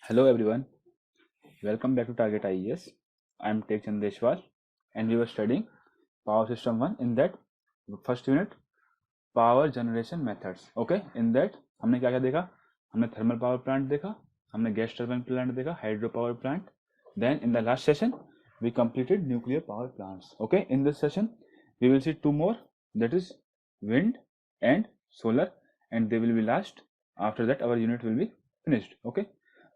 Hello everyone, welcome back to Target IES. I am Tech Chandeshwar and we were studying Power System 1 in that first unit Power Generation Methods. Okay, in that हमने क्या क्या देखा? हमने thermal power plant देखा, हमने gas turbine plant देखा, hydro power plant. Then in the last session we completed nuclear power plants. Okay, in this session we will see two more, that is wind and solar, and they will be last. After that our unit will be finished. Okay,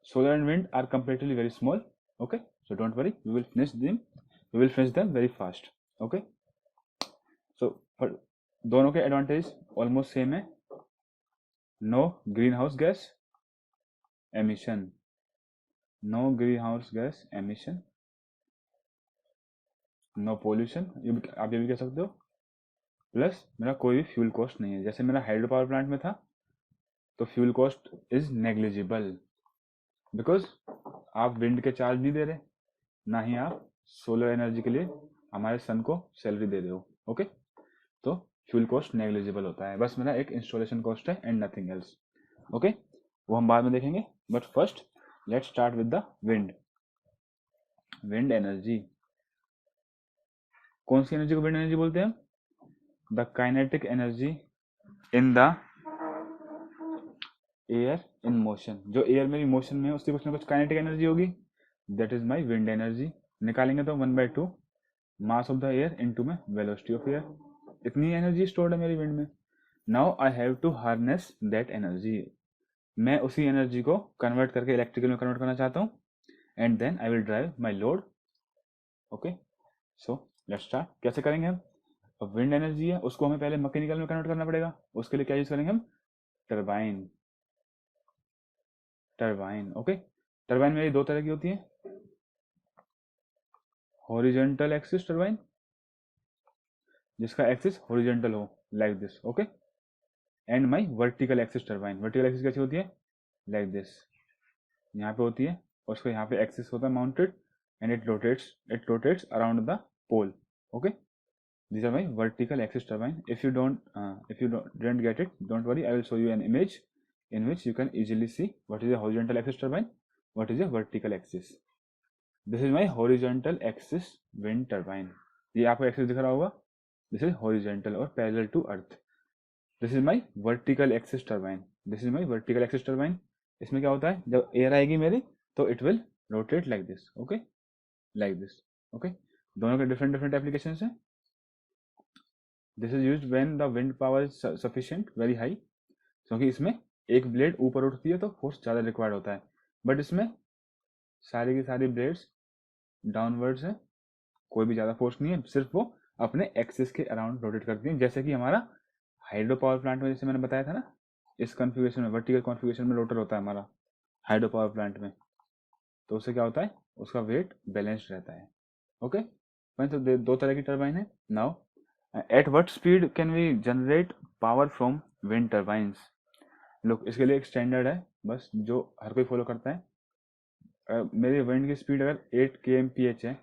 solar and wind are comparatively very small. Okay, so don't worry, we will finish them very fast. Okay, so for दोनों के advantage almost same है. No greenhouse gas emission, no greenhouse gas emission, no pollution, आप ये भी कह सकते हो. Plus मेरा कोई भी फ्यूल कॉस्ट नहीं है. जैसे मेरा हाइड्रो पावर प्लांट में था तो fuel cost is negligible because आप विंड के चार्ज नहीं दे रहे, ना ही आप सोलर एनर्जी के लिए हमारे सन को सैलरी दे रहे हो. ओके, तो फ्यूल कॉस्ट नेग्लिजिबल होता है. बस मेरा एक इंस्टॉलेशन कॉस्ट है एंड नथिंग एल्स. ओके, वो हम बाद में देखेंगे. But first let's start with the wind. Wind energy, कौन सी एनर्जी को विंड एनर्जी बोलते हैं? The kinetic energy in the air in motion. जो एयर मेरी मोशन में है उसकी कुछ ना कुछ काइनेटिक एनर्जी होगी, that is my wind energy. निकालेंगे तो 1/2 mass of the air into में वेलोसिटी ऑफ एयर. इतनी एनर्जी स्टोर्ड है मेरी विंड में. Now I have to harness that energy. मैं उसी एनर्जी को कन्वर्ट करके इलेक्ट्रिकल में कन्वर्ट करना चाहता हूँ and then I will drive my load. Okay, so let's start. कैसे करेंगे हम? अब विंड एनर्जी है, उसको हमें पहले मैकेनिकल में कन्वर्ट करना पड़ेगा. उसके लिए क्या यूज करेंगे हम? टरबाइन. Turbine, okay. टरबाइन मेरी दो तरह की होती है. हॉरिजॉन्टल एक्सिस टरबाइन, जिसका एक्सिस हॉरिजॉन्टल हो like this. Okay, and my vertical axis turbine. Vertical axis कैसी होती है? Like this. यहाँ पे होती है और उसको यहाँ पे एक्सिस होता है mounted and it rotates around the pole. Okay, these are my vertical axis turbine. If you didn't get it, don't worry, I will show you an image in which you can easily see what is a horizontal axis turbine, what is a vertical axis. This is my horizontal axis wind turbine. ये आपको axis दिख रहा होगा. This is horizontal or parallel to earth. This is my vertical axis turbine. This is my vertical axis turbine. इसमें क्या होता है, जब एयर आएगी मेरी तो it will rotate like this. Okay, like this. Okay, दोनों के different applications हैं. This is used when the wind power is sufficient very high, क्योंकि इसमें एक ब्लेड ऊपर उठती है तो फोर्स ज़्यादा रिक्वायर्ड होता है. बट इसमें सारी की सारी ब्लेड्स डाउनवर्ड्स है, कोई भी ज़्यादा फोर्स नहीं है, सिर्फ वो अपने एक्सिस के अराउंड रोटेट करती है. जैसे कि हमारा हाइड्रो पावर प्लांट में, जैसे मैंने बताया था ना, इस कॉन्फ़िगरेशन में वर्टिकल कॉन्फ़िगरेशन में रोटर होता है हमारा हाइड्रो पावर प्लांट में. तो उससे क्या होता है, उसका वेट बैलेंस्ड रहता है. ओके, तो दो तरह की टर्बाइन है. Now at what speed can we generate power from wind turbines? लोग इसके लिए एक स्टैंडर्ड है बस जो हर कोई फॉलो करता है. मेरी विंड की स्पीड अगर 8 kmph है,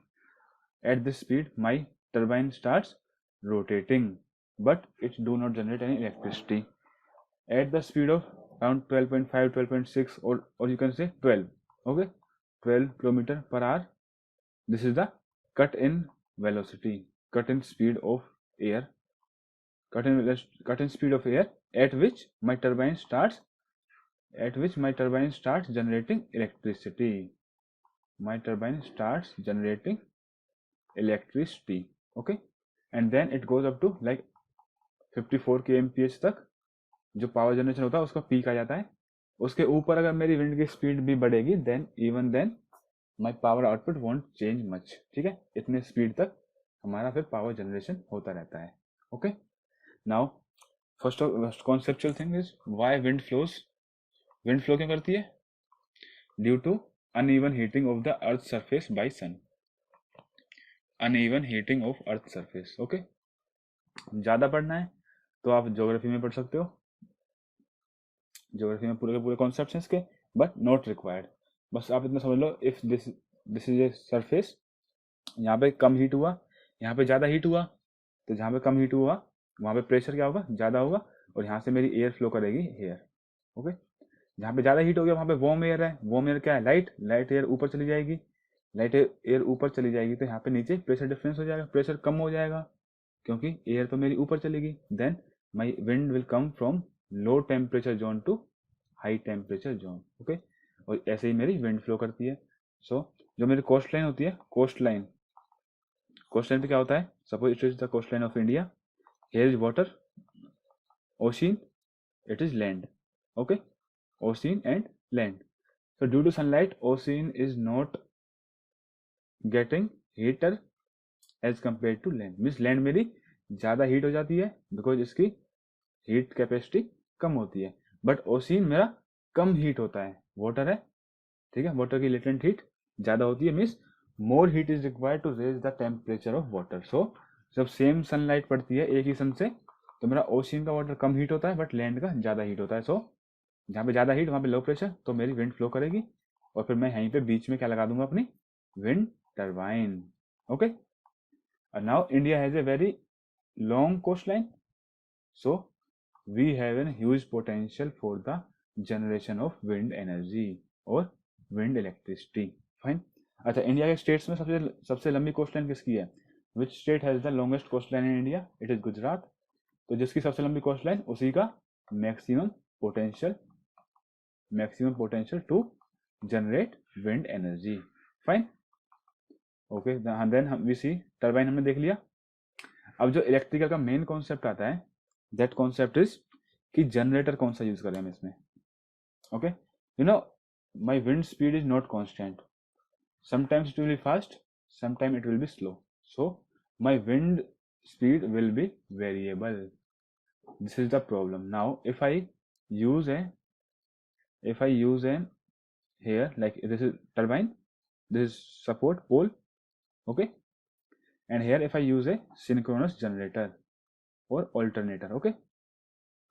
eight this speed my turbine starts rotating but it do not generate any electricity. At the speed of around 12.5 12.6 or you can say 12. okay, 12 kilometer per hour. This is the cut in velocity, cut in speed of air, cut in speed of air at which my turbine starts generating electricity. My turbine starts generating electricity. Okay, and then it goes up to like 54 kmph तक जो power generation होता है उसका peak आ जाता है. उसके ऊपर अगर मेरी विंड की स्पीड भी बढ़ेगी then my power output won't change much. ठीक है, इतने स्पीड तक हमारा फिर पावर जनरेशन होता रहता है. Okay, now first conceptual thing is why wind flows. Wind flow क्यों करती है? Due to uneven heating of the earth surface by sun. Uneven heating of earth surface. Okay, ज्यादा पढ़ना है तो आप ज्योग्राफी में पढ़ सकते हो. ज्योग्राफी में पूरे के पूरे कॉन्सेप्ट्स हैं इसके, बट नॉट रिक्वायर्ड. बस आप इतना समझ लो, if this is a surface, यहाँ पे कम हीट हुआ, यहाँ पे ज़्यादा हीट हुआ, तो जहाँ पे कम हीट हुआ वहाँ पे प्रेशर क्या होगा, ज़्यादा होगा, और यहाँ से मेरी एयर फ्लो करेगी हेयर. ओके, जहाँ पे ज़्यादा हीट हो गया वहाँ पे वार्म एयर है, वार्म एयर क्या है, लाइट, लाइट एयर ऊपर चली जाएगी, लाइट एयर ऊपर चली जाएगी तो यहाँ पे नीचे प्रेशर डिफरेंस हो जाएगा, प्रेशर कम हो जाएगा क्योंकि एयर तो मेरी ऊपर चलेगी। Then my wind will come from low temperature zone to high temperature zone, okay. और ऐसे ही मेरी विंड फ्लो करती है। सो जो मेरी कोस्ट लाइन होती है, कोस्ट लाइन पे क्या होता है, suppose it is the coastline of India, here is water, ocean, it is land, okay, ocean and land. So due to sunlight ocean is not getting heater as compared to land, means land मेरी ज़्यादा heat हो जाती है because इसकी heat capacity कम होती है, but ocean मेरा कम heat होता है, वाटर है, ठीक है, वाटर की लेटेंट हीट ज़्यादा होती है, means more heat is required to raise the temperature of water. So जब सेम सनलाइट पड़ती है एक ही सन से तो मेरा ओशियन का वाटर कम हीट होता है बट लैंड का ज़्यादा हीट होता है। सो जहाँ पे ज़्यादा हीट वहाँ पे लो प्रेशर, तो मेरी विंड फ्लो करेगी और फिर मैं यहीं पे बीच में क्या लगा दूंगा, अपनी wind turbine, okay. Now India has a very long coastline, so we have an huge potential for the generation of wind energy और विंड इलेक्ट्रिसिटी, फाइन। अच्छा, इंडिया के स्टेट्स में सबसे सबसे लंबी कोस्ट लाइन किसकी है, which state has the longest coastline in India, it is Gujarat. तो जिसकी सबसे लंबी कोस्ट लाइन उसी का maximum potential to generate wind energy, fine, okay. Then we see turbine हमने देख लिया। अब जो इलेक्ट्रिकल का मेन कॉन्सेप्ट आता है, दैट कॉन्सेप्ट इज कि जनरेटर कौन सा यूज करें हम इसमें, okay. You know my wind speed is not constant, sometimes it will be fast, sometimes it will be slow, so my wind speed will be variable. This is the problem. Now if I use an here, like this is turbine, this is support pole, okay, and here if I use a synchronous generator or alternator, okay,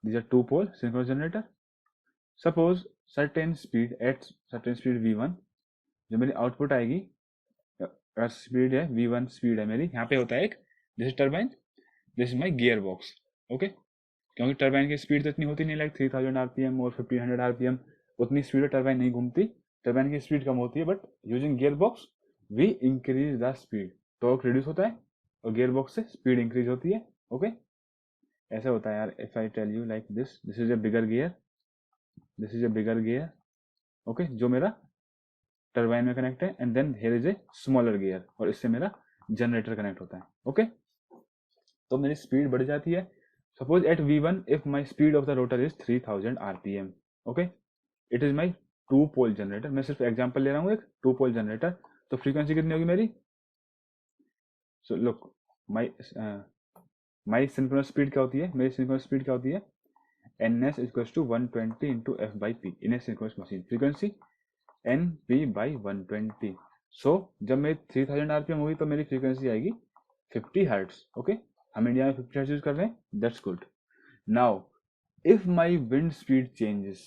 these are two pole synchronous generator. Suppose certain speed at certain speed v1 जो मेरी output आएगी, speed है v1 speed है मेरी, यहाँ पे होता है एक, this is turbine, this is my gear box, okay. क्योंकि टर्बाइन की स्पीड तो इतनी होती नहीं, लाइक 3000 आरपीएम और 1500 आरपीएम, उतनी स्पीड में टर्बाइन नहीं घूमती, टर्बाइन की स्पीड कम होती है, but using gearbox we increase the speed, torque reduce होता है और गियर बॉक्स से स्पीड इंक्रीज होती है, ओके। ऐसा होता है यार, if I tell you like this is a bigger gear, this is a bigger gear, okay, जो मेरा टर्बाइन में कनेक्ट है, and then here is a smaller gear और इससे मेरा जनरेटर कनेक्ट होता है, ओके। तो मेरी स्पीड बढ़ जाती है। Suppose at v1 if my speed of the rotor is 3000 RPM, okay, it is my two pole generator, मैं सिर्फ एग्जांपल ले रहा हूँ, एक टू पोल जनरेटर, तो फ्रीक्वेंसी कितनी होगी मेरी, so look my synchronous speed क्या होती है, मेरी सिंक्रोनस स्पीड क्या होती है, ns equals to 120 into F by P in a synchronous machine, frequency N P by 120। So जब मेरी 3000 आरपीएम होगी तो मेरी फ्रीक्वेंसी आएगी 50 हर्ट्ज, ओके। हम इंडिया में 50 हर्ट्ज यूज कर रहे हैं, that's good. Now if my wind speed changes,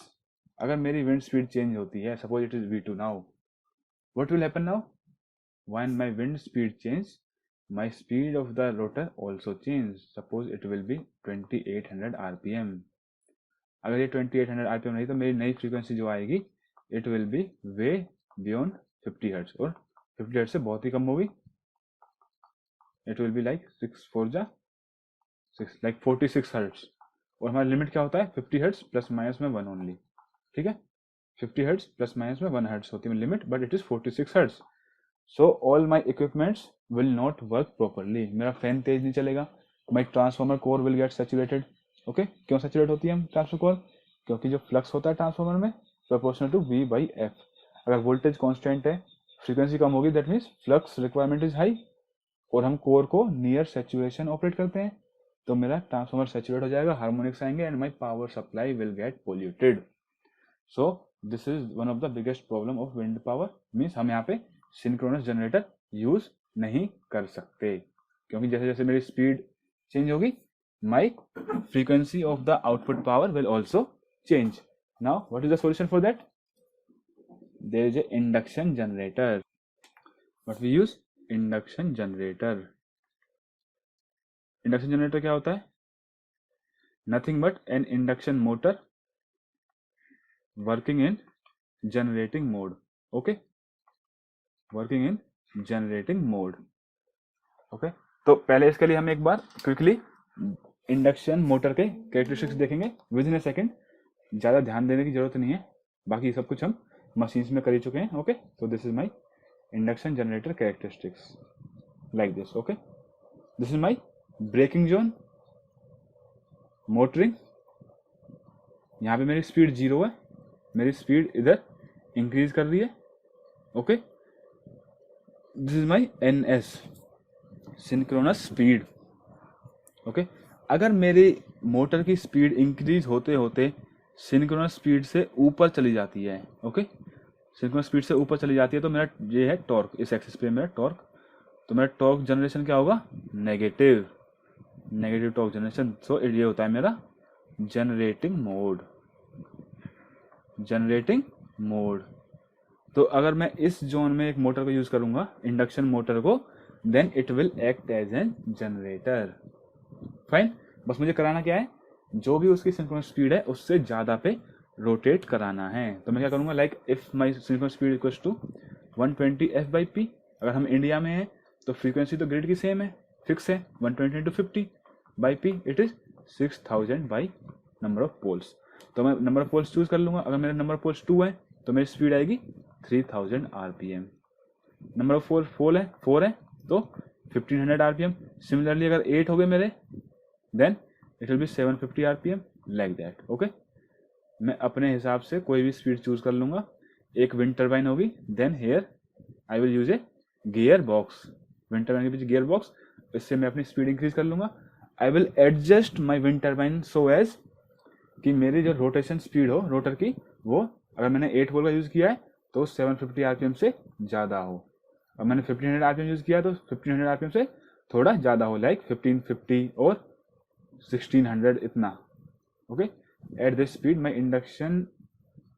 अगर मेरी विंड स्पीड चेंज होती है, suppose it is v2 now, what will happen now, when my wind speed change, my speed of the rotor also change, suppose it will be 2800 rpm। अगर ये 2800 rpm नहीं तो मेरी नई फ्रीक्वेंसी जो आएगी it will B way beyond 50 hertz, और 50 hertz से बहुत ही कम होगी, इट विल बी लाइक 6 4 जा 6 लाइक 46 हर्ट्ज, और हमारा लिमिट क्या होता है 50 हर्ट्ज प्लस माइनस में 1 ओनली, ठीक है, 50 हर्ट्ज प्लस माइनस में 1 हर्ट्ज होती है limit, but it is 46 hertz. So all my equipments will not work properly, मेरा फैन तेज नहीं चलेगा, my transformer core will get saturated, okay. क्यों सैचुरेट होती है ट्रांसफॉर्मर कोर, क्योंकि जो फ्लक्स होता है ट्रांसफॉर्मर में proportional to v by F, अगर वोल्टेज कांस्टेंट है फ्रीक्वेंसी कम होगी, that means flux requirement is high, और हम कोर को नियर सैचुरेशन ऑपरेट करते हैं, तो मेरा ट्रांसफॉर्मर सैचुरेट हो जाएगा, हार्मोनिक्स आएंगे and my power supply will get polluted. So this is one of the biggest problem of wind power, means हम यहाँ पे सिंक्रोनस जनरेटर यूज नहीं कर सकते, क्योंकि जैसे जैसे मेरी स्पीड चेंज होगी my frequency of the output power will also change. Now what is the solution for that, there is a induction generator, what we use, induction generator. Induction generator क्या होता है, nothing but an induction motor working in generating mode. Okay, working in generating mode. Okay, तो पहले इसके लिए हम एक बार क्विकली इंडक्शन मोटर के कैरेक्टरिस्टिक्स देखेंगे विद इन ए सेकेंड. ज़्यादा ध्यान देने की जरूरत नहीं है, बाकी सब कुछ हम मशीन्स में कर ही चुके हैं. ओके, तो this is my induction generator characteristics like this. Okay, this is my braking zone, motoring. यहाँ पे मेरी स्पीड 0 है, मेरी स्पीड इधर इंक्रीज कर रही है. Okay, this is my NS, synchronous speed. Okay, अगर मेरी मोटर की स्पीड इंक्रीज होते होते सिंक्रोनस स्पीड से ऊपर चली जाती है, ओके, सिंक्रोनस स्पीड से ऊपर चली जाती है, तो मेरा ये है टॉर्क, इस एक्सिस पे मेरा टॉर्क. तो मेरा टॉर्क जनरेशन क्या होगा? Negative, negative torque generation. So ये होता है मेरा जनरेटिंग मोड, जनरेटिंग मोड. तो अगर मैं इस जोन में एक मोटर को यूज करूंगा, इंडक्शन मोटर को, then it will act as an generator. Fine, बस मुझे कराना क्या है, जो भी उसकी सिंक्रोनस स्पीड है उससे ज़्यादा पे रोटेट कराना है. तो मैं क्या करूँगा, like if my synchronous speed equals to 120 F/P. अगर हम इंडिया में हैं तो फ्रीक्वेंसी तो ग्रिड की सेम है, फिक्स है, 120 into 50/P it is 6000 by number of poles. तो मैं नंबर ऑफ पोल्स चूज कर लूँगा. अगर मेरा नंबर ऑफ पोल्स 2 है तो मेरी स्पीड आएगी 3000 RPM. नंबर ऑफ 4 है तो 1500 RPM. सिमिलरली अगर 8 हो गए मेरे, then it will be 750 RPM like that. Okay, मैं अपने हिसाब से कोई भी स्पीड चूज कर लूंगा. एक विंड टर्बाइन होगी, then here I will use a gearbox, wind turbine के पीछे गियर बॉक्स, इससे मैं अपनी स्पीड इंक्रीज कर लूंगा. I will adjust my wind turbine so as कि मेरी जो रोटेशन स्पीड हो रोटर की, वो अगर मैंने 8 वोल्ट का यूज किया है तो 750 RPM से ज़्यादा हो, और मैंने 1500 RPM यूज किया तो 1500 RPM से थोड़ा ज़्यादा हो, लाइक 1550 और 1600 इतना. Okay, at this speed my induction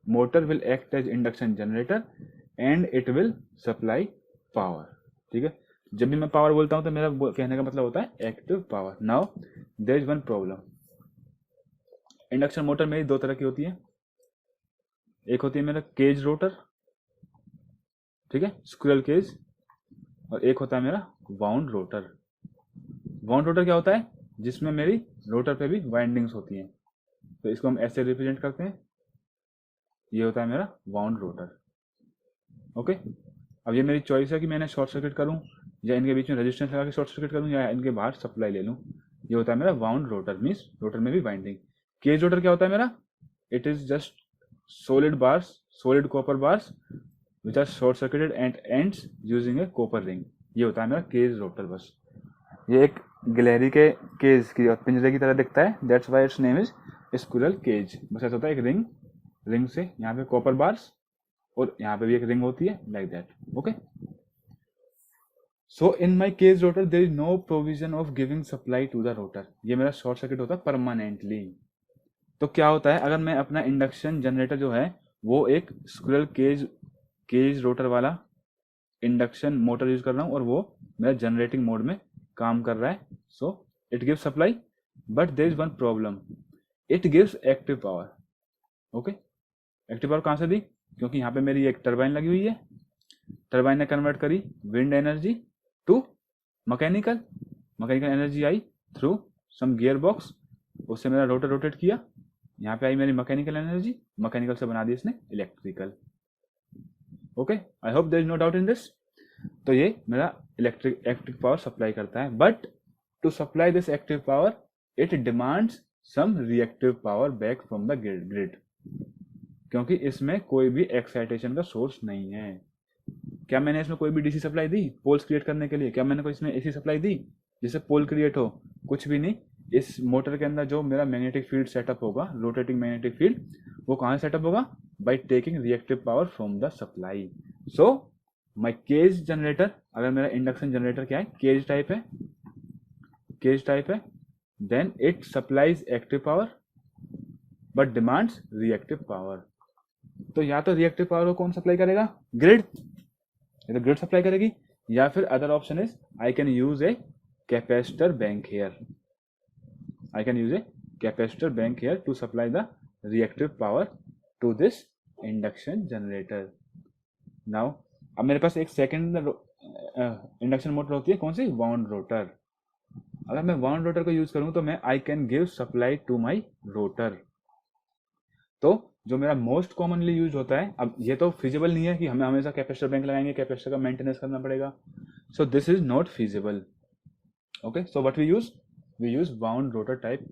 motor will act as induction generator and it will supply power. ठीक है, जब भी मैं पावर बोलता हूं तो मेरा कहने का मतलब होता है active power. Now there is one problem. Induction motor मेरी दो तरह की होती है. एक होती है मेरा केज रोटर, ठीक है, स्क्विरल केज, और एक होता है मेरा वाउंड रोटर. वाउंड रोटर क्या होता है? जिसमें मेरी रोटर पे भी वाइंडिंग्स होती हैं. तो इसको हम ऐसे रिप्रेजेंट करते हैं, ये होता है मेरा वाउंड रोटर. ओके, अब ये मेरी चॉइस है कि मैंने शॉर्ट सर्किट करूं या इनके बीच में रेजिस्टेंस लगा के शॉर्ट सर्किट करूं या इनके बाहर सप्लाई ले लूं. ये होता है मेरा वाउंड रोटर, मीन्स रोटर में भी वाइंडिंग. केज रोटर क्या होता है मेरा? It is just solid bars, solid copper bars which are short circuited and ends using a copper ring. ये होता है मेरा केज रोटर. बस ये एक गिलहरी के केज की पिंजरे की तरह दिखता है, that's why its name is squirrel cage. बस ऐसा होता है, एक रिंग से यहाँ पे कॉपर बार्स और यहाँ पे भी एक रिंग होती है, like that. Okay, so in my cage rotor there is no provision of giving supply to the rotor. ये मेरा शॉर्ट सर्किट होता है परमानेंटली. तो क्या होता है, अगर मैं अपना इंडक्शन जनरेटर जो है वो एक स्क्विरल केज रोटर वाला इंडक्शन मोटर यूज कर रहा हूँ और वो मेरा जनरेटिंग मोड में काम कर रहा है, so it gives supply, but there is one problem, it gives active power. Okay, active power कहाँ से दी? क्योंकि यहाँ पे मेरी एक टरबाइन लगी हुई है, टरबाइन ने कन्वर्ट करी wind energy to mechanical energy I through some gearbox, उससे मेरा रोटर रोटेट किया, यहाँ पे आई मेरी मैकेनिकल एनर्जी, मैकेनिकल से बना दी इसने electrical. Okay, I hope there is no doubt in this. तो ये मेरा एक्टिव पावर सप्लाई करता है, but to supply this active power it demands some reactive power back from the grid, क्योंकि इसमें कोई भी एक्साइटेशन का सोर्स नहीं है. क्या मैंने इसमें कोई भी डीसी सप्लाई दी पोल्स क्रिएट करने के लिए? क्या मैंने कोई इसमें एसी सप्लाई दी जिससे पोल क्रिएट हो? कुछ भी नहीं. इस मोटर के अंदर जो मेरा मैग्नेटिक फील्ड सेटअप होगा, रोटेटिंग मैग्नेटिक फील्ड, वो कहाँ सेटअप होगा? By taking reactive power from the supply. So my cage generator, अगर मेरा इंडक्शन जनरेटर क्या है, केज टाइप है, then it supplies active power but demands reactive power. तो या तो रिएक्टिव पावर को कौन सप्लाई करेगा? ग्रिड, या तो ग्रिड सप्लाई करेगी, या फिर other option is I can use a capacitor bank here. I can use a capacitor bank here to supply the reactive power to this induction generator. Now अब मेरे पास एक second induction motor होती है, कौन सी, wound rotor. अगर मैं wound rotor को use करूं तो मैं I can give supply to my rotor. तो जो मेरा मोस्ट कॉमनली यूज होता है, अब ये तो फिजिबल नहीं है कि हमें हमेशा कैपेसिटर बैंक लगाएंगे, कैपेसिटर का मेंटेनेंस करना पड़ेगा, so this is not feasible. Okay, so what we use wound rotor type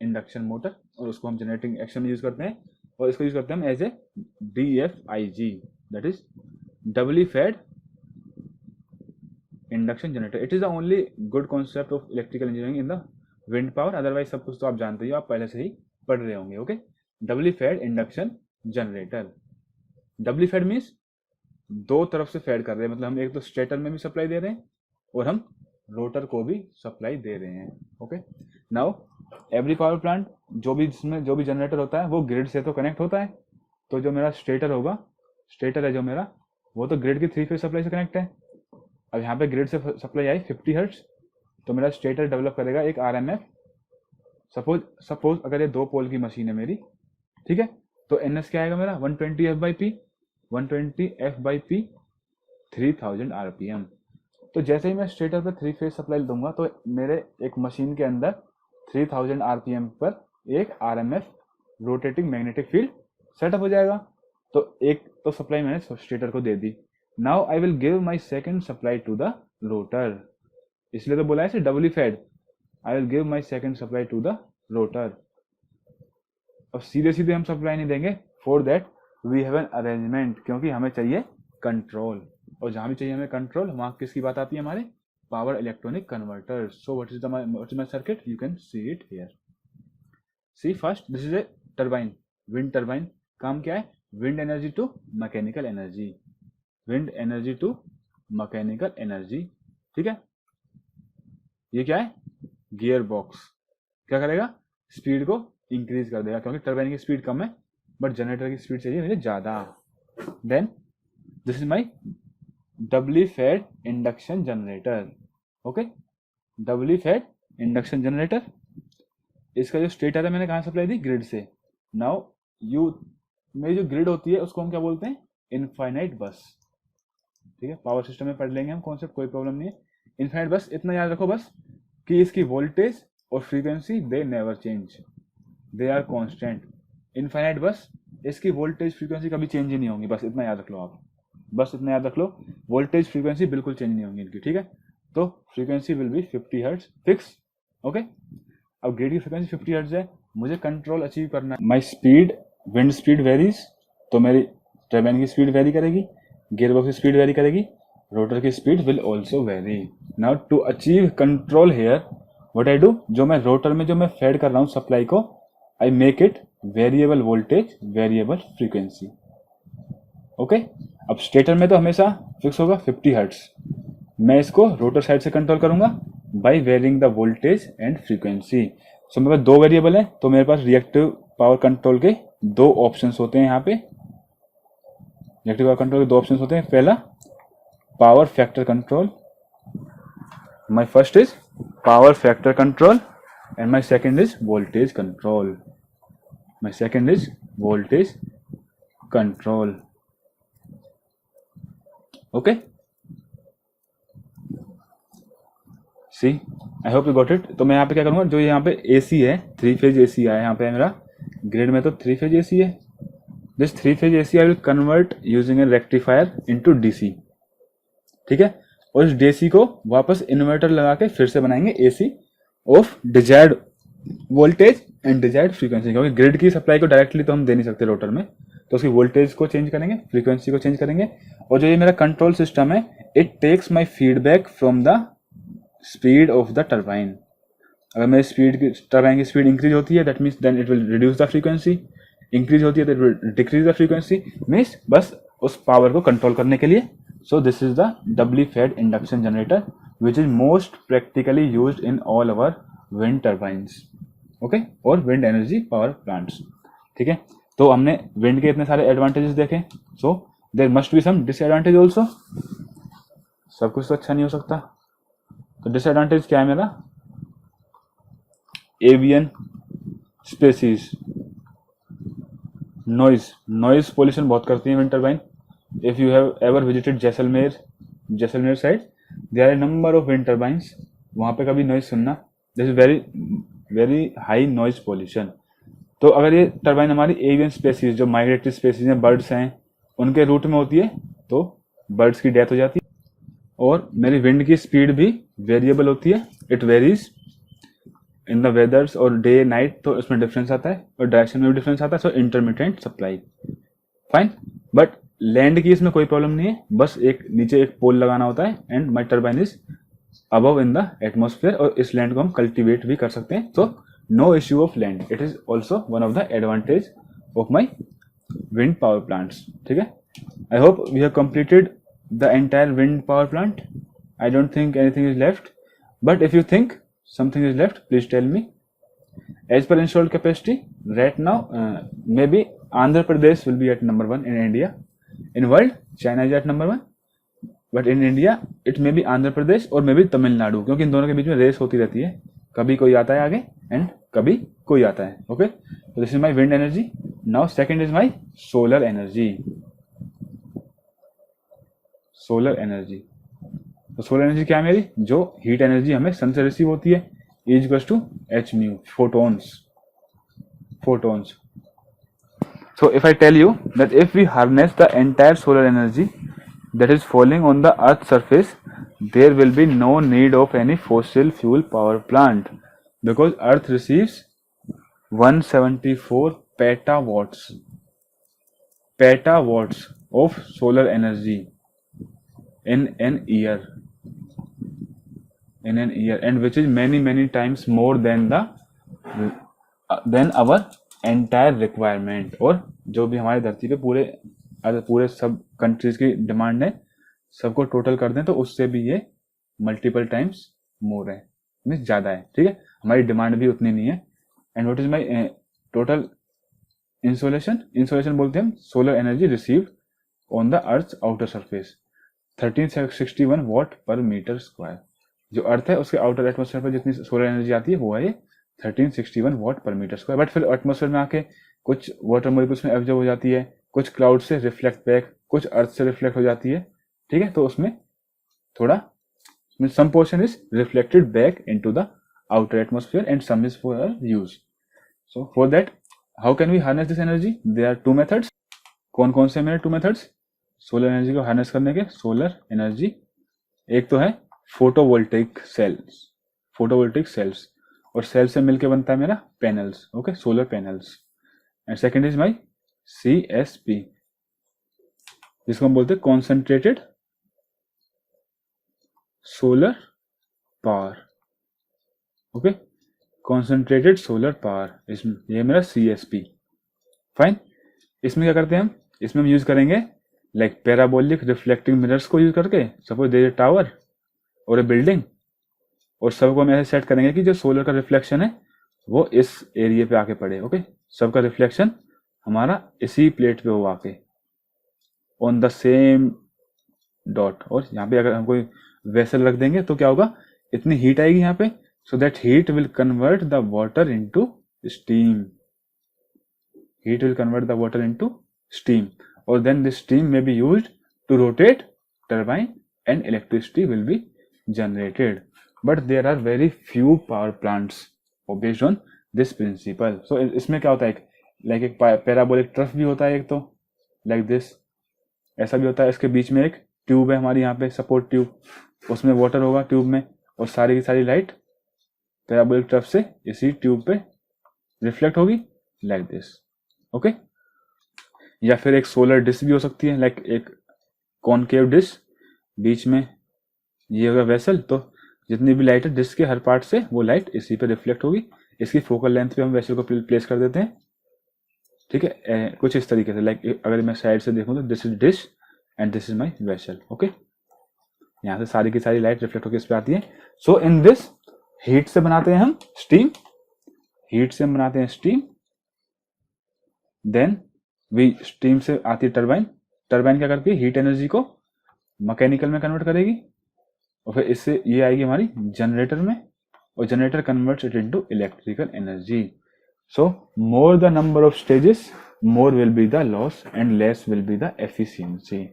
induction motor, और उसको हम जनरेटिंग एक्शन में यूज करते हैं, और इसको यूज करते हैं हम as a DFIG, that is doubly fed induction generator. It is the only good concept of electrical engineering in the wind power, otherwise सब कुछ तो आप जानते ही हो, आप पहले से ही पढ़ रहे होंगे। Okay, doubly fed induction generator. Doubly fed means दो तरफ से फेड कर रहे हैं, मतलब हम एक तो स्टेटर में भी सप्लाई दे रहे हैं और हम रोटर को भी सप्लाई दे रहे हैं। Okay, now every power plant जो भी जिसमें जो भी जनरेटर होता है वो ग्रिड से तो कनेक्ट होता है, तो जो मेरा स्टेटर होगा, स्टेटर है जो मेरा, वो तो ग्रिड की 3 फेज सप्लाई से कनेक्ट है। अब यहाँ पे ग्रिड से सप्लाई आई 50 हर्ट्ज, तो मेरा स्टेटर डेवलप करेगा एक RMF। सपोज अगर ये 2 पोल की मशीन है मेरी, ठीक है, तो NS क्या आएगा मेरा 120 F/P, 120 F/P 3000 RPM। तो जैसे ही मैं स्टेटर पर 3 फेज सप्लाई दूंगा तो मेरे एक मशीन के अंदर 3000 RPM पर एक RMF rotating magnetic field setup हो जाएगा। तो एक तो सप्लाई मैंने स्टेटर को दे दी। Now I will give my second supply to the rotor, इसलिए तो बोला है doubly fed. I will give my second supply to the rotor. अब सीधे सीधे हम सप्लाई नहीं देंगे, for that we have an arrangement, क्योंकि हमें चाहिए कंट्रोल, और जहां भी चाहिए हमें कंट्रोल, वहां किसकी बात आती है, हमारे power electronic converter. So what is my circuit, you can see it here. See first, this is a turbine, wind turbine. काम क्या है, wind energy to mechanical energy, wind energy to mechanical energy, ठीक है। ये क्या है, gear box, क्या करेगा, स्पीड को इंक्रीज कर देगा, क्योंकि टरबाइन की स्पीड कम है बट जनरेटर की स्पीड चाहिए मुझे ज्यादा। Then this is my doubly fed induction generator. Okay, doubly fed induction generator. इसका जो स्टेटर है मैंने कहाँ सप्लाई दी, ग्रिड से। नाउ मेरी जो ग्रिड होती है उसको हम क्या बोलते हैं, इनफाइनाइट बस, ठीक है। पावर सिस्टम में पढ़ लेंगे हम कॉन्सेप्ट, कोई प्रॉब्लम नहीं है। इनफाइनाइट बस, इतना याद रखो बस कि इसकी वोल्टेज और frequency they never change, they are constant. Infinite bus, इसकी वोल्टेज फ्रीक्वेंसी कभी चेंज ही नहीं होंगी, बस इतना याद रख लो आप, बस इतना याद रख लो, वोल्टेज फ्रीक्वेंसी बिल्कुल चेंज नहीं होंगी इनकी, ठीक है। तो frequency will be 50 hertz fix. Okay, अब ग्रिड की फ्रीक्वेंसी 50 हर्ट्ज है, मुझे कंट्रोल अचीव करना है। My speed, wind speed varies, तो मेरी टरबाइन की स्पीड वेरी करेगी, गियरबॉक्स की स्पीड वेरी करेगी, रोटर की speed will also vary. Now to achieve control here what I do, जो मैं रोटर में जो मैं फेड कर रहा हूँ सप्लाई को, I make it variable voltage variable frequency. Okay, अब स्टेटर में तो हमेशा फिक्स होगा 50 हर्ट्ज, मैं इसको रोटर साइड से कंट्रोल करूंगा by varying the voltage and frequency. So मेरे पास 2 वेरिएबल है, तो मेरे पास रिएक्टिव पावर कंट्रोल के 2 ऑप्शंस होते हैं। यहाँ पे रिएक्टिव पावर कंट्रोल के 2 ऑप्शंस होते हैं, पहला power factor control, my first is power factor control and my second is voltage control, my second is voltage control. Okay, see I hope you got it. तो मैं यहाँ पे क्या करूँगा, जो यहाँ पे AC है, 3 फेज AC है यहाँ पे मेरा ग्रिड में, तो 3 फेज AC है। This 3 phase AC I will convert using a rectifier into DC, ठीक है। और इस DC को वापस इन्वर्टर लगा के फिर से बनाएंगे AC of desired voltage and desired frequency, क्योंकि ग्रिड की सप्लाई को डायरेक्टली तो हम दे नहीं सकते रोटर में, तो उसकी वोल्टेज को चेंज करेंगे, फ्रीक्वेंसी को चेंज करेंगे। और जो ये मेरा कंट्रोल सिस्टम है, it takes my feedback from the speed of the turbine. अगर मेरी स्पीड की टरबाइन की स्पीड इंक्रीज होती है, that means then it will reduce the frequency, increase होती है तो it will decrease the frequency, means बस उस पावर को कंट्रोल करने के लिए। So this is the doubly fed induction generator which is most practically used in all our wind turbines, okay, और विंड एनर्जी पावर प्लांट्स, ठीक है। तो हमने विंड के इतने सारे एडवांटेजेस देखे, so there must be some disadvantage also, सब कुछ तो अच्छा नहीं हो सकता। तो डिसएडवांटेज क्या है मेरा, एवियन स्पेसीज, नॉइज पोल्यूशन बहुत करती है wind turbine. If you have ever visited Jaisalmer side, there are number of wind turbines. वहाँ पे कभी नॉइज सुनना, this is very very high noise pollution. तो अगर ये टर्बाइन हमारी एवियन स्पेसीज, जो माइग्रेटरी स्पेसीज हैं, बर्ड्स हैं, उनके रूट में होती है तो बर्ड्स की डेथ हो जाती है. और मेरी विंड की स्पीड भी वेरिएबल होती है, इट वेरीज इन द वेदर्स और डे नाइट, तो इसमें डिफरेंस आता है और डायरेक्शन में भी डिफरेंस आता है. So intermittent supply, fine. But land की इसमें कोई प्रॉब्लम नहीं है, बस एक नीचे एक पोल लगाना होता है and my turbine is above in the atmosphere, और इस लैंड को हम कल्टिवेट भी कर सकते हैं. तो no issue of land, it is also one of the advantage of my wind power plants. ठीक है, I hope we have completed the entire wind power plant. I don't think anything is left, but if you think something is left, please tell me. As per installed capacity right now, maybe Andhra Pradesh will be at number 1 in India. In world, China is at number 1, but in India it may be Andhra Pradesh or maybe Tamil Nadu, क्योंकि इन दोनों के बीच में race होती रहती है, कभी कोई आता है आगे एंड कभी कोई आता है. Okay, so this is my wind energy. Now second is my solar energy. solar energy, तो सोलर एनर्जी क्या है मेरी, जो हीट एनर्जी हमें सन से रिसीव होती है, is equals to H mu, photons. So if I tell you that if we harness the entire solar energy that is falling on the earth surface, there will be no need of any fossil fuel power plant, because earth receives 174 petawatts of solar energy in an year, and which is many times more than our entire requirement. और जो भी हमारी धरती पे पूरे सब countries की demand है, सबको टोटल कर दें तो उससे भी ये मल्टीपल टाइम्स मोर है, मीन्स ज़्यादा है. ठीक है, हमारी डिमांड भी उतनी नहीं है. And what is my total insolation बोलते हैं हम solar energy received on the earth outer surface, 1361 watt per metre square. जो अर्थ है उसके आउटर एटमोस्फेयर पर जितनी सोलर एनर्जी आती है वो है 1361 watt per metre square. But फिर एटमोस्फेयर में आके कुछ वाटर मॉलिक्यूल्स में एब्जॉर्ब हो जाती है, कुछ क्लाउड से रिफ्लेक्ट बैक, कुछ अर्थ से रिफ्लेक्ट हो जाती है. ठीक है, तो उसमें थोड़ा some portion is reflected back into the outer atmosphere and some is for our use. So for that how can we harness this energy, there are 2 methods. कौन कौन से मेरे 2 मेथड्स सोलर एनर्जी को हार्नेस करने के? Solar energy, एक तो है फोटोवोल्टेइक सेल्स, और सेल से मिलके बनता है मेरा panels. Okay, solar panels. And second is my CSP, जिसको हम बोलते हैं concentrated solar power. Okay, concentrated solar power, इसमें ये मेरा CSP. फाइन. इसमें क्या करते हैं हम, इसमें हम यूज करेंगे लाइक पैराबोलिक रिफ्लेक्टिंग मिरर्स को यूज करके. Suppose there is a tower और ए बिल्डिंग, और सबको हम ऐसे सेट करेंगे कि जो सोलर का रिफ्लेक्शन है वो इस एरिया पे आके पड़े. ओके, सबका रिफ्लेक्शन हमारा इसी प्लेट पे हो आके ऑन द सेम डॉट. और यहाँ पे अगर हम कोई वेसल रख देंगे तो क्या होगा, इतनी हीट आएगी यहाँ पे, so that heat will convert the water into steam. Or then this steam may be used to rotate turbine and electricity will be generated. But there are very few power plants based on this principle. So इसमें क्या होता है, एक parabolic trough भी होता है, एक तो like this ऐसा भी होता है. इसके बीच में एक ट्यूब है हमारी यहाँ पे, सपोर्ट ट्यूब, उसमें वाटर होगा ट्यूब में, और सारी की सारी लाइट पैराबोलिक ट्रफ से इसी ट्यूब पे रिफ्लेक्ट होगी like this. ओके, या फिर एक सोलर डिस्क भी हो सकती है, लाइक एक कॉनकेव डिस्क, बीच में ये होगा वेसल, तो जितनी भी लाइट है डिस्क के हर पार्ट से वो लाइट इसी पे रिफ्लेक्ट होगी. इसकी फोकल लेंथ पे हम वेसल को प्लेस कर देते हैं. ठीक है, कुछ इस तरीके से, लाइक अगर मैं साइड से देखूँ तो this is dish and this is my vessel. Okay, यहाँ से सारी की सारी लाइट रिफ्लेक्ट होकर इस पे आती है. सो इन दिस हीट से बनाते हैं हम स्टीम, देन स्टीम से आती है टर्बाइन क्या करती है, हीट एनर्जी को मैकेनिकल में कन्वर्ट करेगी, और फिर इससे ये आएगी हमारी जनरेटर में, और generator converts it into electrical energy. So more the number of stages, more will be the loss and less will be the efficiency.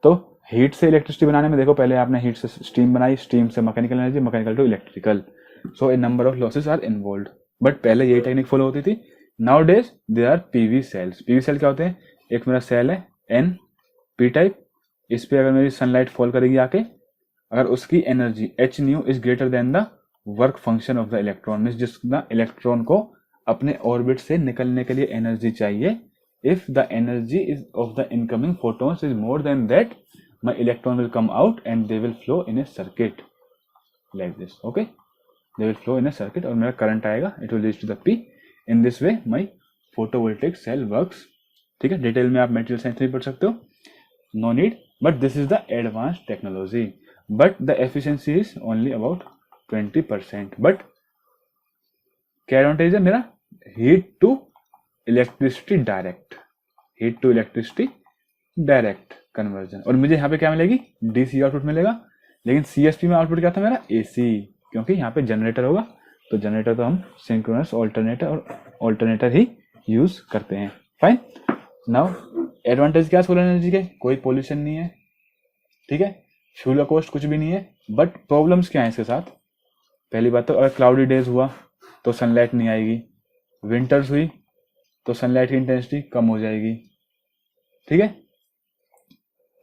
तो हीट से इलेक्ट्रिसिटी बनाने में देखो, पहले आपने हीट से स्टीम बनाई, स्टीम से mechanical energy, mechanical to electrical, so a number of losses are involve, but पहले यही टेक्निक फॉलो होती थी. Nowadays they are PV cells. PV cell क्या होते हैं? एक मेरा सेल है एन पी टाइप, इस पे अगर मेरी सनलाइट फॉल करेगी आके, अगर उसकी energy H new is greater than the work function of the electron, means जितना इलेक्ट्रॉन को अपने ऑर्बिट से निकलने के लिए एनर्जी चाहिए, if the energy is of the incoming photons is more than that, my electron will come out and they will flow in a circuit like this. Okay, they will flow in a circuit और मेरा current आएगा, it will reach to the P. In this way my photovoltaic cell works. ठीक है, detail में आप material science में पढ़ सकते हो, no need, but this is the advanced technology, but the efficiency is only about 20%. but क्या advantage है मेरा? Heat to electricity direct, heat to electricity direct conversion. और मुझे यहाँ पे क्या मिलेगी? डीसी आउटपुट मिलेगा, लेकिन सीएसपी में आउटपुट क्या था मेरा? एसी, क्योंकि यहाँ पे जनरेटर होगा, तो जनरेटर तो हम सिंक्रोनस ऑल्टरनेटर और ऑल्टरनेटर ही यूज करते हैं. फाइन. नाउ एडवांटेज क्या सोलर एनर्जी के? कोई पोल्यूशन नहीं है, ठीक है, फ्यूल कॉस्ट कुछ भी नहीं है, बट प्रॉब्लम्स क्या है इसके साथ? पहली बात तो अगर क्लाउडी डेज हुआ तो सनलाइट नहीं आएगी, विंटर्स हुई तो सनलाइट की इंटेंसिटी कम हो जाएगी, ठीक है,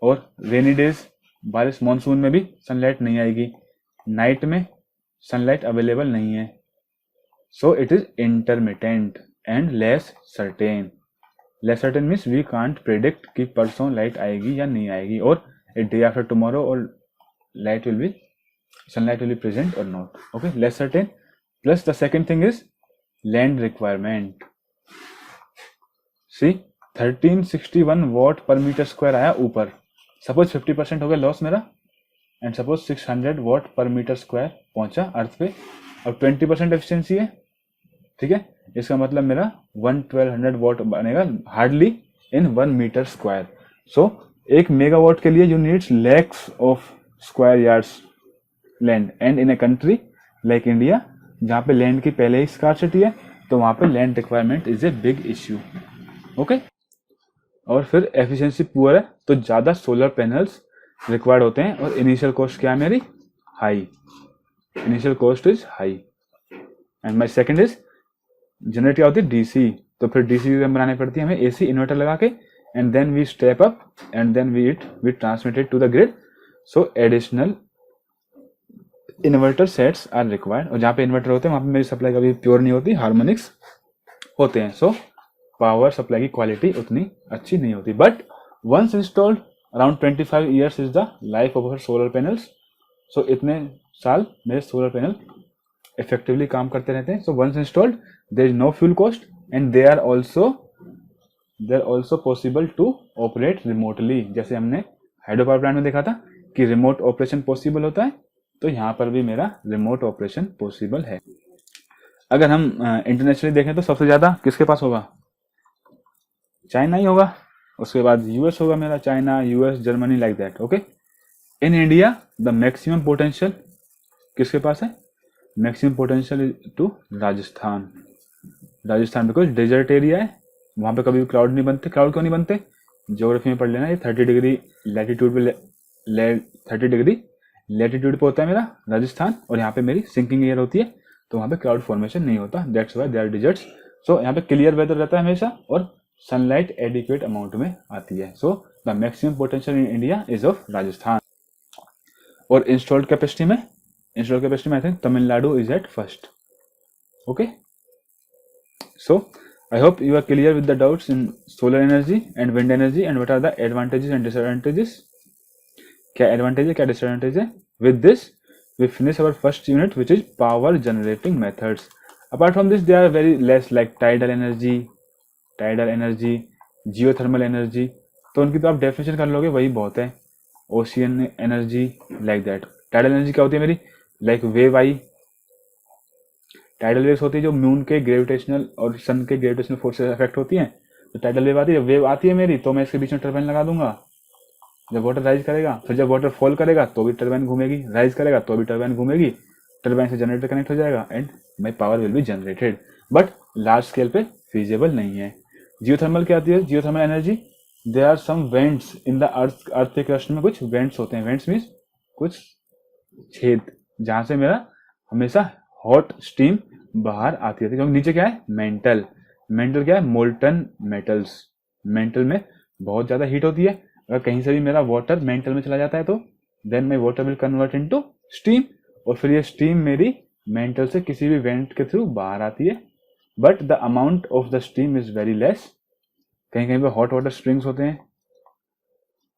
और रेनी डेज, बारिश मॉनसून में भी सनलाइट नहीं आएगी, नाइट में सनलाइट अवेलेबल नहीं है, so it is intermittent and less certain. Less certain means we can't predict कि परसों लाइट आएगी या नहीं आएगी, और ए डे आफ्टर टुमारो और light will be, sunlight will be present और not. Okay, less certain. Plus the second thing is land requirement. See 1361 watt per metre square आया ऊपर, सपोज 50% हो गया लॉस मेरा, and suppose 600 watt per metre square पहुंचा अर्थ पे, और 20% efficiency है, ठीक है, इसका मतलब मेरा 1200 वॉट बनेगा hardly in 1 metre square. So 1 megawatt के लिए you needs lakhs of square yards land, and in a country like India जहाँ पे लैंड की पहले ही स्कार्सिटी है, तो वहाँ पे land requirement is a big issue. Okay, और फिर एफिशिएंसी पुअर है तो ज़्यादा सोलर पैनल्स रिक्वायर्ड होते हैं, और इनिशियल कॉस्ट क्या है मेरी? High. Initial cost is high. And my second is generate क्या होती है? डीसी. तो फिर डीसी बनानी पड़ती है हमें एसी इन्वर्टर लगा के, and then we step up and then we transmitted to the grid. So additional inverter sets are required, और जहाँ पे इन्वर्टर होते हैं वहाँ पे मेरी सप्लाई कभी प्योर नहीं होती, हार्मोनिक्स होते हैं, सो पावर सप्लाई की क्वालिटी उतनी अच्छी नहीं होती. But once installed around 25 years is the life of our solar panels. So इतने साल मेरे सोलर पैनल इफेक्टिवली काम करते रहते हैं. So once installed there is no fuel cost, and they are also possible to operate remotely. जैसे हमने hydro power plant में देखा था कि रिमोट ऑपरेशन पॉसिबल होता है, तो यहाँ पर भी मेरा रिमोट ऑपरेशन पॉसिबल है. अगर हम इंटरनेशनली देखें तो सबसे ज्यादा किसके पास होगा? चाइना ही होगा, उसके बाद यूएस होगा मेरा, China, US, Germany, like that. Okay, in India the maximum potential किसके पास है? Maximum potential to Rajasthan. Rajasthan because desert area है, वहां पे कभी भी क्लाउड नहीं बनते. क्लाउड क्यों नहीं बनते? ज्योग्राफी में पढ़ लेना, ये 30 डिग्री लैटिट्यूड पे 30 डिग्री लैटिट्यूड पे होता है मेरा राजस्थान, और यहाँ पे मेरी सिंकिंग एयर होती है, तो वहाँ पे क्लाउड फॉर्मेशन नहीं होता. That's why they are deserts. So यहाँ पे क्लियर वेदर रहता है हमेशा, और सनलाइट एडिक्वेट अमाउंट में आती है. So the maximum potential in India is of Rajasthan. और इंस्टॉल्ड कैपेसिटी में I think Tamil Nadu is at first. Okay, so I hope you are clear with the doubts in solar energy and wind energy, and what are the advantages and disadvantages. क्या advantage है, क्या disadvantage है. With this we finish our first unit which is power generating methods. Apart from this they are very less, like tidal energy, geothermal energy, तो उनकी तो आप definition कर लोगे, वही बहुत है. Ocean energy, like that. Tidal energy क्या होती है मेरी? लाइक वेव आई. टाइडल वेव्स होती है जो मून के ग्रेविटेशनल और सन के ग्रेविटेशनल फोर्स से अफेक्ट होती हैं, तो टाइडल वेव आती है. वेव आती है मेरी, तो मैं इसके बीच में टर्बाइन लगा दूंगा. जब वाटर राइज करेगा, फिर जब वाटर फॉल करेगा तो भी टर्बाइन घूमेगी, राइज करेगा तो भी टर्बाइन घूमेगी, टर्बाइन से जनरेटर कनेक्ट हो जाएगा, and my power will be generated. But large scale पे फीजेबल नहीं है. जियोथर्मल क्या आती है? Geothermal energy, there are some vents in the earth के क्रस्ट में कुछ वेंट्स होते हैं। वेंट्स मीन्स कुछ छेद जहां से मेरा हमेशा हॉट स्टीम बाहर आती है, क्योंकि नीचे क्या है? मेंटल। मेंटल क्या है? Molten metals. मेंटल में बहुत ज्यादा हीट होती है। अगर कहीं से भी मेरा वाटर मेंटल में चला जाता है तो then my water will convert into steam, और फिर ये स्टीम मेरी मेंटल से किसी भी वेंट के थ्रू बाहर आती है, but the amount of the steam is very less. कहीं कहीं पे हॉट वाटर स्प्रिंग्स होते हैं,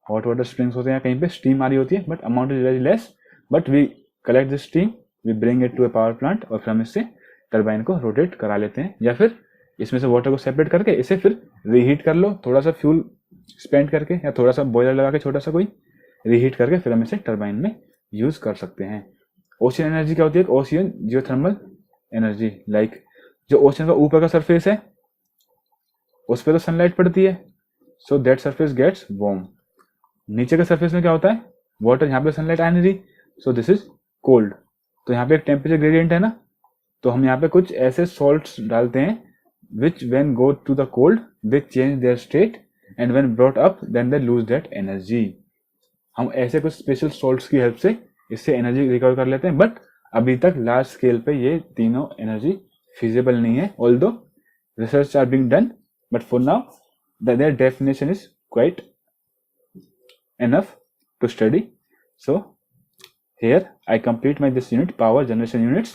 हॉट वाटर स्प्रिंग्स होते हैं, कहीं पे स्टीम आ रही होती है, but amount is very less. But we collect this steam, we bring it to a power plant, और फिर हम इससे टरबाइन को रोटेट करा लेते हैं, या फिर इसमें से वाटर को सेपरेट करके इसे फिर रीहीट कर लो, थोड़ा सा फ्यूल स्पेंड करके, या थोड़ा सा बॉयलर लगा के छोटा सा कोई रीहीट करके, फिर हम इसे टरबाइन में यूज कर सकते हैं। ओशियन एनर्जी क्या होती है? ओशियन जियोथर्मल एनर्जी, लाइक जो ओशियन का ऊपर का सरफेस है उस पर तो सनलाइट पड़ती है, so that surface gets warm. नीचे के सरफेस में क्या होता है? वाटर, यहाँ पे सनलाइट आ नहीं रही, सो दिस इज कोल्ड। तो यहाँ पे एक टेम्परेचर ग्रेडियंट है ना, तो हम यहाँ पे कुछ ऐसे सॉल्ट्स डालते हैं which when go to the cold they change their state, and when brought up then they lose that energy. हम ऐसे कुछ स्पेशल सॉल्ट्स की हेल्प से इससे एनर्जी रिकवर कर लेते हैं, बट अभी तक लार्ज स्केल पे ये तीनों एनर्जी फिजिबल नहीं है, although research are being done, but for now their definition is quite enough to study. So here I complete my this unit, power generation units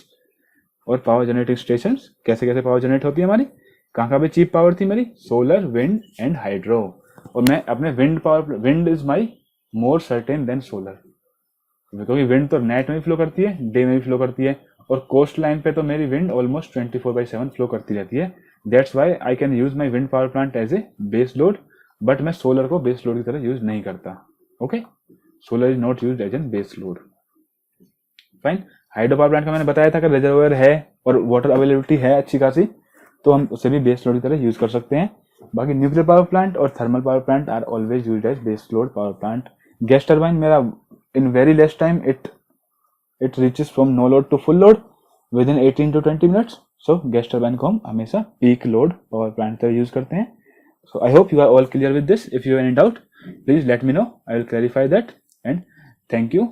और पावर जनरेटिंग स्टेशंस। कैसे कैसे power generate होती है हमारी, कहाँ पे चीप पावर थी मेरी? Solar, wind and hydro. और मैं अपने wind power, wind is my more certain than solar, क्योंकि विंड तो नाइट में भी फ्लो करती है, डे में भी फ्लो करती है, और कोस्ट लाइन पे तो मेरी विंड ऑलमोस्ट 24/7 फ्लो करती रहती है। That's why I can use my wind power plant as a base load, but मैं सोलर को बेस लोड की तरह यूज नहीं करता। Okay, solar is not use as an base load. Fine. Hydro power plant का मैंने बताया था कि रिजर्वायर है और वाटर अवेलेबिलिटी है अच्छी खासी, तो हम उसे भी बेस लोड की तरह यूज कर सकते हैं। बाकी न्यूक्लियर पावर प्लांट और thermal power plant are always used as base load power plant. Gas turbine मेरा in very less time it reaches from no load to full load within 18 to 20 minutes. So gas turbine को हम हमेशा peak load power plant तरह use करते हैं। So I hope you are all clear with this. If you have any doubt please let me know, I will clarify that, and thank you.